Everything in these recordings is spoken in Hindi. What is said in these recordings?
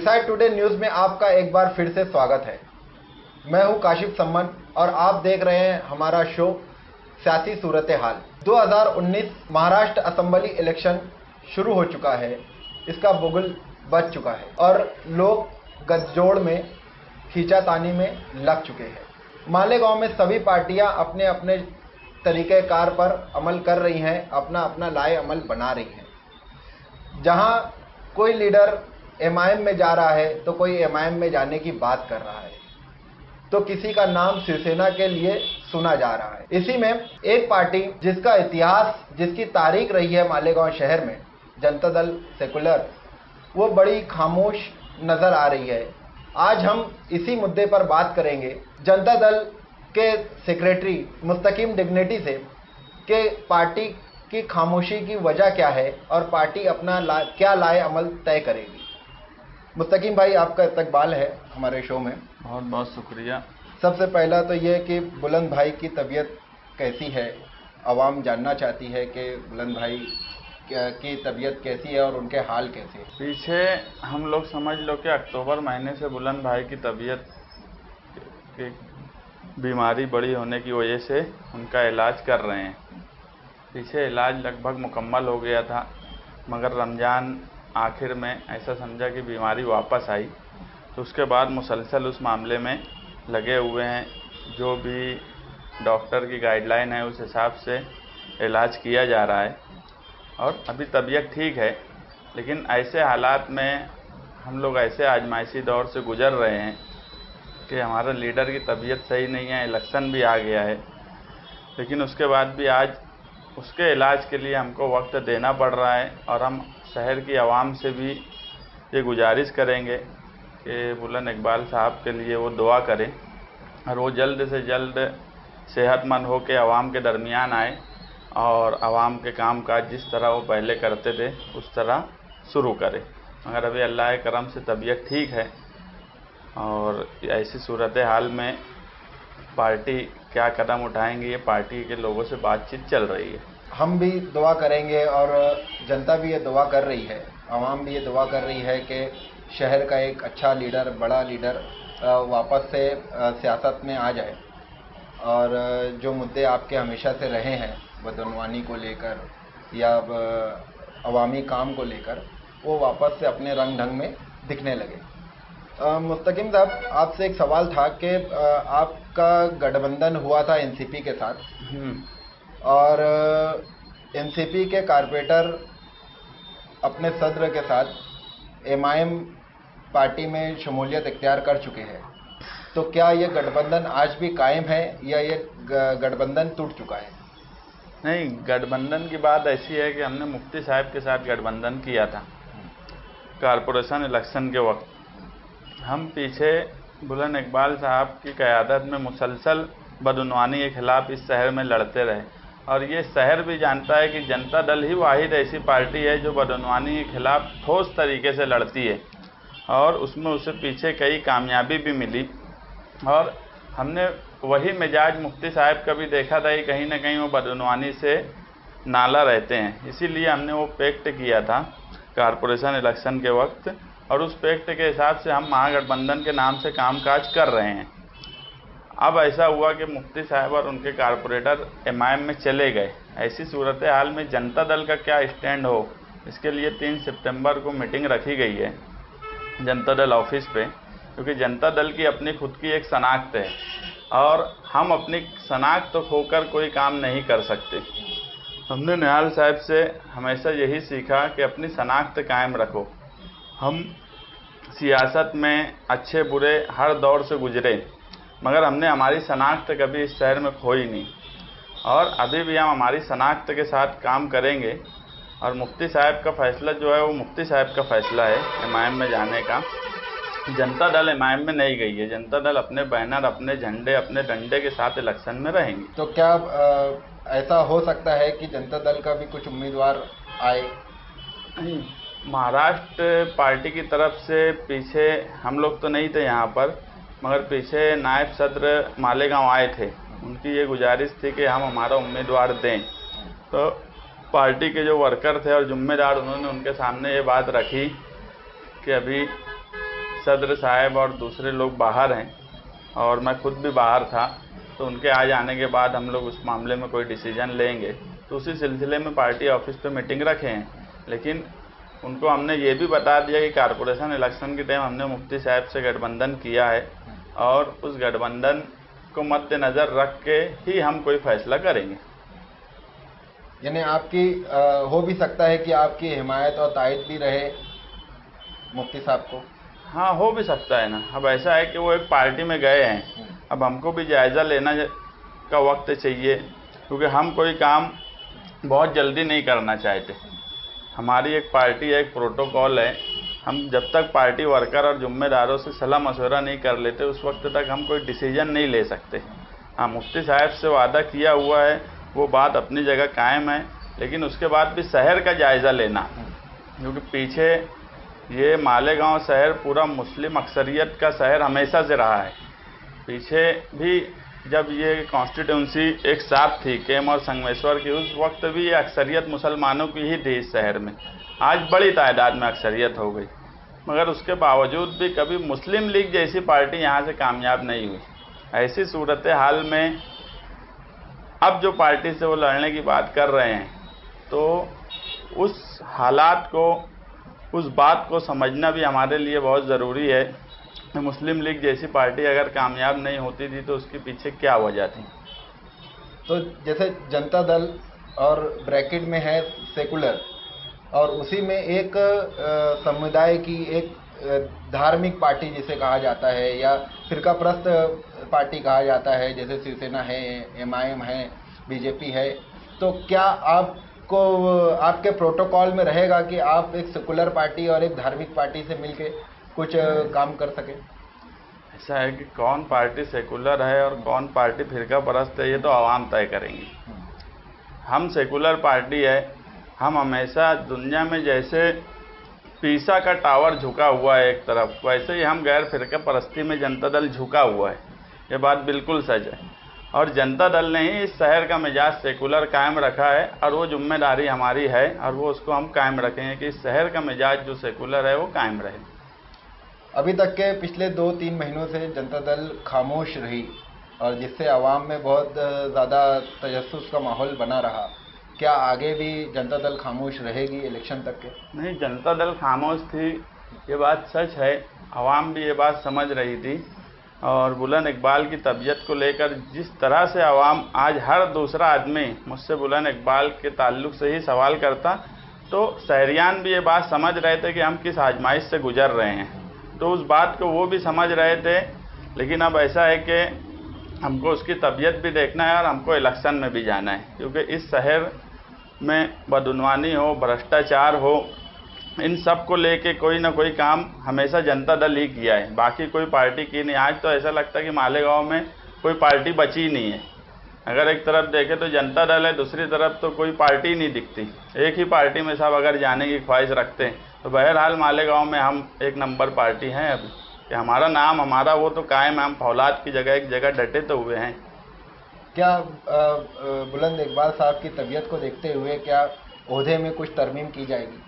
डिसाइड टुडे न्यूज में आपका एक बार फिर से स्वागत है। मैं हूं काशिफ सम्मन और आप देख रहे हैं हमारा शो सियासी सूरत हाल। 2019 महाराष्ट्र असेंबली इलेक्शन शुरू हो चुका है, इसका बुगल बज चुका है और लोग गठजोड़ में खींचातानी में लग चुके हैं। मालेगांव में सभी पार्टियां अपने अपने तरीक़ेकार पर अमल कर रही हैं, अपना अपना लाए अमल बना रही हैं। जहां कोई लीडर एमआईएम में जा रहा है तो कोई एमआईएम में जाने की बात कर रहा है, तो किसी का नाम शिवसेना के लिए सुना जा रहा है। इसी में एक पार्टी जिसका इतिहास, जिसकी तारीख रही है मालेगांव शहर में, जनता दल सेकुलर, वो बड़ी खामोश नजर आ रही है। आज हम इसी मुद्दे पर बात करेंगे जनता दल के सेक्रेटरी मुस्तकीम डिग्निटी से कि पार्टी की खामोशी की वजह क्या है और पार्टी अपना क्या लाए अमल तय करेगी। मुस्तकीम भाई, आपका इस्तकबाल है हमारे शो में। बहुत बहुत शुक्रिया। सबसे पहला तो ये कि बुलंद भाई की तबीयत कैसी है, आवाम जानना चाहती है कि बुलंद भाई की तबीयत कैसी है और उनके हाल कैसे हैं। पीछे हम लोग समझ लो कि अक्टूबर महीने से बुलंद भाई की तबीयत की बीमारी बड़ी होने की वजह से उनका इलाज कर रहे हैं। पीछे इलाज लगभग मुकम्मल हो गया था, मगर रमज़ान आखिर में ऐसा समझा कि बीमारी वापस आई, तो उसके बाद मुसलसल उस मामले में लगे हुए हैं। जो भी डॉक्टर की गाइडलाइन है उस हिसाब से इलाज किया जा रहा है और अभी तबीयत ठीक है। लेकिन ऐसे हालात में हम लोग ऐसे आजमाइशी दौर से गुज़र रहे हैं कि हमारा लीडर की तबीयत सही नहीं है, इलेक्शन भी आ गया है, लेकिन उसके बाद भी आज उसके इलाज के लिए हमको वक्त देना पड़ रहा है। और हम शहर की आवाम से भी ये गुजारिश करेंगे कि बुलंद इकबाल साहब के लिए वो दुआ करें और वो जल्द से जल्द सेहतमंद हो के आवाम के दरमियान आए और आवाम के काम काज जिस तरह वो पहले करते थे उस तरह शुरू करें। मगर अभी अल्लाह के करम से तबीयत ठीक है और ऐसी सूरत हाल में पार्टी क्या कदम उठाएंगे, ये पार्टी के लोगों से बातचीत चल रही है। हम भी दुआ करेंगे और जनता भी ये दुआ कर रही है, आवाम भी ये दुआ कर रही है कि शहर का एक अच्छा लीडर, बड़ा लीडर वापस से सियासत में आ जाए और जो मुद्दे आपके हमेशा से रहे हैं बदनवानी को लेकर या अवामी काम को लेकर, वो वापस से अपने रंग ढंग में दिखने लगे। मुस्तकीम साहब, आपसे एक सवाल था कि आपका गठबंधन हुआ था एनसीपी के साथ और एनसीपी के कारपोरेटर अपने सदर के साथ एमआईएम पार्टी में शमूलियत इख्तियार कर चुके हैं, तो क्या ये गठबंधन आज भी कायम है या ये गठबंधन टूट चुका है? नहीं, गठबंधन की बात ऐसी है कि हमने मुफ्ती साहब के साथ गठबंधन किया था कारपोरेशन इलेक्शन के वक्त। हम पीछे बुलंद इकबाल साहब की क़यादत में मुसलसल बदउनवानी के ख़िलाफ़ इस शहर में लड़ते रहे और ये शहर भी जानता है कि जनता दल ही वाहिद ऐसी पार्टी है जो बदउनवानी के ख़िलाफ़ ठोस तरीके से लड़ती है और उसमें उसे पीछे कई कामयाबी भी मिली। और हमने वही मिजाज मुफ्ती साहब का भी देखा था कि कहीं ना कहीं वो बदउनवानी से नाला रहते हैं, इसीलिए हमने वो पैक्ट किया था कारपोरेशन इलेक्शन के वक्त और उस पैक्ट के हिसाब से हम महागठबंधन के नाम से कामकाज कर रहे हैं। अब ऐसा हुआ कि मुफ्ती साहब और उनके कारपोरेटर एमआईएम में चले गए। ऐसी सूरत हाल में जनता दल का क्या स्टैंड हो, इसके लिए 3 सितंबर को मीटिंग रखी गई है जनता दल ऑफिस पे, क्योंकि जनता दल की अपनी खुद की एक शनाख्त है और हम अपनी शनाख्त तो खोकर कोई काम नहीं कर सकते। हमने निहाल साहब से हमेशा यही सीखा कि अपनी शनाख्त कायम रखो। हम सियासत में अच्छे बुरे हर दौर से गुजरे, मगर हमने हमारी शनाख्त कभी इस शहर में खोई नहीं और अभी भी हम हमारी शनाख्त के साथ काम करेंगे। और मुफ्ती साहब का फ़ैसला जो है वो मुफ्ती साहब का फ़ैसला है एमआईएम में जाने का। जनता दल एमआईएम में नहीं गई है, जनता दल अपने बैनर, अपने झंडे, अपने डंडे के साथ इलेक्शन में रहेंगी। तो क्या ऐसा हो सकता है कि जनता दल का भी कुछ उम्मीदवार आए? नहीं, महाराष्ट्र पार्टी की तरफ से पीछे हम लोग तो नहीं थे यहाँ पर, मगर पीछे नायब सदर मालेगांव आए थे, उनकी ये गुजारिश थी कि हम हमारा उम्मीदवार दें। तो पार्टी के जो वर्कर थे और जिम्मेदार, उन्होंने उनके सामने ये बात रखी कि अभी सदर साहब और दूसरे लोग बाहर हैं और मैं खुद भी बाहर था, तो उनके आ जाने के बाद हम लोग उस मामले में कोई डिसीजन लेंगे। तो उसी सिलसिले में पार्टी ऑफिस पे मीटिंग रखे हैं, लेकिन उनको हमने ये भी बता दिया कि कारपोरेशन इलेक्शन के टाइम हमने मुफ्ती साहब से गठबंधन किया है और उस गठबंधन को मद्देनज़र रख के ही हम कोई फैसला करेंगे। यानी आपकी हो भी सकता है कि आपकी हिमायत और तायद भी रहे मुफ्ती साहब को? हाँ, हो भी सकता है ना। अब ऐसा है कि वो एक पार्टी में गए हैं, अब हमको भी जायज़ा लेना का वक्त चाहिए, क्योंकि हम कोई काम बहुत जल्दी नहीं करना चाहते। हमारी एक पार्टी है, एक प्रोटोकॉल है, हम जब तक पार्टी वर्कर और जिम्मेदारों से सलाह मशवरा नहीं कर लेते उस वक्त तक हम कोई डिसीजन नहीं ले सकते। हाँ, मुफ्ती साहब से वादा किया हुआ है, वो बात अपनी जगह कायम है, लेकिन उसके बाद भी शहर का जायज़ा लेना, क्योंकि पीछे ये मालेगांव शहर पूरा मुस्लिम अक्सरियत का शहर हमेशा से रहा है। पीछे भी जब ये कॉन्स्टिट्यूंसी एक साथ थी केम और संगमेश्वर की, उस वक्त भी ये अक्सरियत मुसलमानों की ही थी इस शहर में। आज बड़ी तादाद में अक्सरियत हो गई, मगर उसके बावजूद भी कभी मुस्लिम लीग जैसी पार्टी यहाँ से कामयाब नहीं हुई। ऐसी सूरत हाल में अब जो पार्टी से वो लड़ने की बात कर रहे हैं, तो उस हालात को, उस बात को समझना भी हमारे लिए बहुत ज़रूरी है। मुस्लिम लीग जैसी पार्टी अगर कामयाब नहीं होती थी तो उसके पीछे क्या वजह थी? तो जैसे जनता दल और ब्रैकेट में है सेकुलर, और उसी में एक समुदाय की एक धार्मिक पार्टी जिसे कहा जाता है या फिरकाप्रस्त पार्टी कहा जाता है, जैसे शिवसेना है, MIM है, बीजेपी है, तो क्या आपको आपके प्रोटोकॉल में रहेगा कि आप एक सेकुलर पार्टी और एक धार्मिक पार्टी से मिलके कुछ काम कर सके? ऐसा है कि कौन पार्टी सेकुलर है और कौन पार्टी फिरका परस्त है, ये तो आवाम तय करेंगी। हम सेकुलर पार्टी है, हम हमेशा दुनिया में जैसे पीसा का टावर झुका हुआ है एक तरफ, वैसे ही हम गैर फिरका परस्ती में जनता दल झुका हुआ है। ये बात बिल्कुल सच है, और जनता दल ने ही इस शहर का मिजाज सेकुलर कायम रखा है और वो जिम्मेदारी हमारी है और वो उसको हम कायम रखेंगे कि इस शहर का मिजाज जो सेकुलर है वो कायम रहे। अभी तक के पिछले 2-3 महीनों से जनता दल खामोश रही और जिससे आवाम में बहुत ज़्यादा तजस्सुस का माहौल बना रहा। क्या आगे भी जनता दल खामोश रहेगी इलेक्शन तक के? नहीं, जनता दल खामोश थी, ये बात सच है। आवाम भी ये बात समझ रही थी, और बुलंद इकबाल की तबीयत को लेकर जिस तरह से आवाम, आज हर दूसरा आदमी मुझसे बुलंद इकबाल के ताल्लुक़ से ही सवाल करता, तो शहरियान भी ये बात समझ रहे थे कि हम किस आजमाइश से गुजर रहे हैं, तो उस बात को वो भी समझ रहे थे। लेकिन अब ऐसा है कि हमको उसकी तबीयत भी देखना है और हमको इलेक्शन में भी जाना है, क्योंकि इस शहर में बदउनवानी हो, भ्रष्टाचार हो, इन सब को लेके कोई ना कोई काम हमेशा जनता दल ही किया है, बाकी कोई पार्टी की नहीं। आज तो ऐसा लगता है कि मालेगांव में कोई पार्टी बची नहीं है। अगर एक तरफ देखें तो जनता दल है, दूसरी तरफ तो कोई पार्टी नहीं दिखती। एक ही पार्टी में सब अगर जाने की ख्वाहिश रखते हैं, तो बहरहाल मालेगांव में हम एक नंबर पार्टी हैं अभी, कि हमारा नाम, हमारा वो तो कायम है, हम फौलाद की जगह एक जगह डटे तो हुए हैं। क्या बुलंद इकबाल साहब की तबीयत को देखते हुए क्या ओहदे में कुछ तरमीम की जाएगी?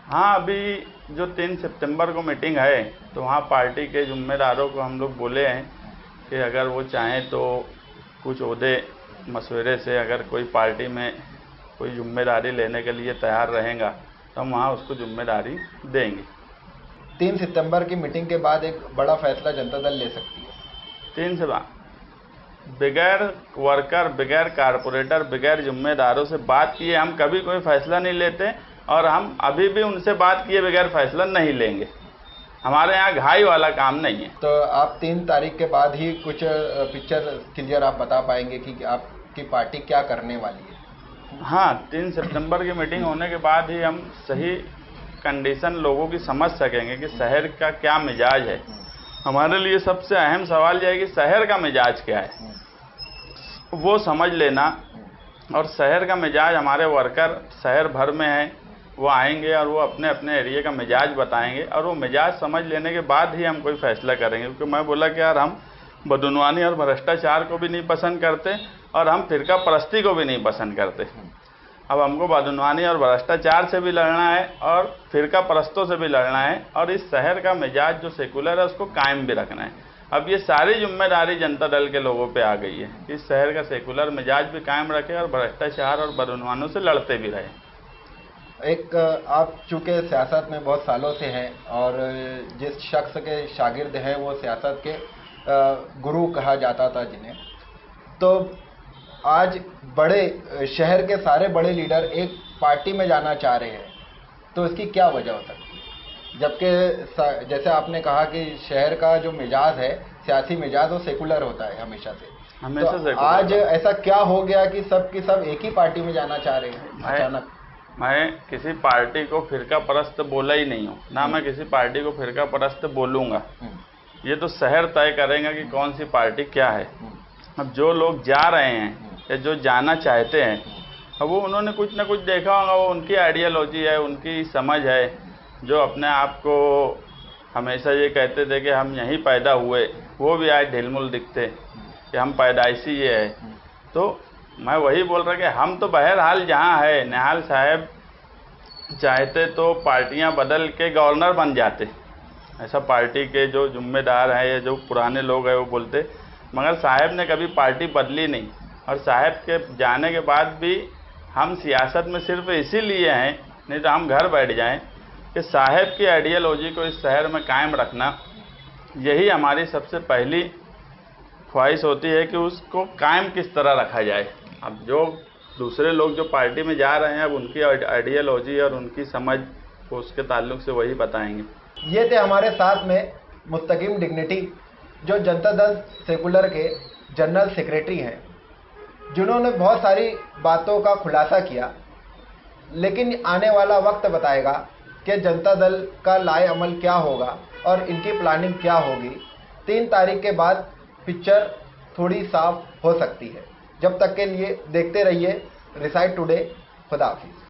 हाँ, अभी जो 3 सितंबर को मीटिंग है, तो वहाँ पार्टी के जिम्मेदारों को हम लोग बोले हैं कि अगर वो चाहें तो कुछ ओहदे मशवरे से अगर कोई पार्टी में कोई जिम्मेदारी लेने के लिए तैयार रहेगा तो हम वहाँ उसको जिम्मेदारी देंगे। 3 सितंबर की मीटिंग के बाद एक बड़ा फैसला जनता दल ले सकती है। 3 से बगैर वर्कर, बगैर कारपोरेटर, बगैर जिम्मेदारों से बात किए हम कभी कोई फैसला नहीं लेते, और हम अभी भी उनसे बात किए बगैर फैसला नहीं लेंगे। हमारे यहाँ घाई वाला काम नहीं है। तो आप 3 तारीख के बाद ही कुछ पिक्चर क्लियर आप बता पाएंगे कि आपकी पार्टी क्या करने वाली है? हाँ, 3 सितंबर की मीटिंग होने के बाद ही हम सही कंडीशन लोगों की समझ सकेंगे कि शहर का क्या मिजाज है। हमारे लिए सबसे अहम सवाल यह है कि शहर का मिजाज क्या है, वो समझ लेना। और शहर का मिजाज, हमारे वर्कर शहर भर में हैं, वो आएंगे और वो अपने अपने एरिया का मिजाज बताएंगे, और वो मिजाज समझ लेने के बाद ही हम कोई फैसला करेंगे। क्योंकि मैं बोला कि यार, हम बदउनवानी और भ्रष्टाचार को भी नहीं पसंद करते और हम फिरका परस्ती को भी नहीं पसंद करते। अब हमको बदनवानी और भ्रष्टाचार से भी लड़ना है और फिरका परस्तों से भी लड़ना है, और इस शहर का मिजाज जो सेकुलर है उसको कायम भी रखना है। अब ये सारी जिम्मेदारी जनता दल के लोगों पे आ गई है कि इस शहर का सेकुलर मिजाज भी कायम रखे और भ्रष्टाचार और बदनवानों से लड़ते भी रहे। एक आप चूँकि सियासत में बहुत सालों से हैं और जिस शख्स के शागिर्द हैं वो सियासत के गुरु कहा जाता था जिन्हें, तो आज बड़े शहर के सारे बड़े लीडर एक पार्टी में जाना चाह रहे हैं, तो इसकी क्या वजह हो सकती है? जबकि जैसे आपने कहा कि शहर का जो मिजाज है, सियासी मिजाज, वो सेकुलर होता है हमेशा से। तो आज ऐसा क्या हो गया कि सब की सब एक ही पार्टी में जाना चाह रहे हैं अचानक? मैं किसी पार्टी को फिरका परस्त बोला ही नहीं हूँ, ना मैं किसी पार्टी को फिरका परस्त बोलूँगा। ये तो शहर तय करेगा कि कौन सी पार्टी क्या है। अब जो लोग जा रहे हैं या जो जाना चाहते हैं, अब वो उन्होंने कुछ ना कुछ देखा होगा, वो उनकी आइडियोलॉजी है, उनकी समझ है। जो अपने आप को हमेशा ये कहते थे कि हम यहीं पैदा हुए, वो भी आज ढिलमुल दिखते कि हम पैदाइशी ये है। तो मैं वही बोल रहा कि हम तो बहरहाल जहाँ है, निहाल साहब चाहते तो पार्टियां बदल के गवर्नर बन जाते, ऐसा पार्टी के जो जिम्मेदार हैं या जो पुराने लोग हैं वो बोलते, मगर साहब ने कभी पार्टी बदली नहीं। और साहब के जाने के बाद भी हम सियासत में सिर्फ इसीलिए हैं, नहीं तो हम घर बैठ जाएं, कि साहब की आइडियोलॉजी को इस शहर में कायम रखना, यही हमारी सबसे पहली ख्वाहिश होती है कि उसको कायम किस तरह रखा जाए। अब जो दूसरे लोग जो पार्टी में जा रहे हैं, अब उनकी आइडियोलॉजी और उनकी समझ को उसके ताल्लुक से वही बताएंगे। ये थे हमारे साथ में मुस्तकीम डिग्निटी, जो जनता दल सेकुलर के जनरल सेक्रेटरी हैं, जिन्होंने बहुत सारी बातों का खुलासा किया। लेकिन आने वाला वक्त बताएगा कि जनता दल का लाए अमल क्या होगा और इनकी प्लानिंग क्या होगी। 3 तारीख के बाद पिक्चर थोड़ी साफ हो सकती है। जब तक के लिए देखते रहिए रिसाइट टुडे। खुदा हाफिज़।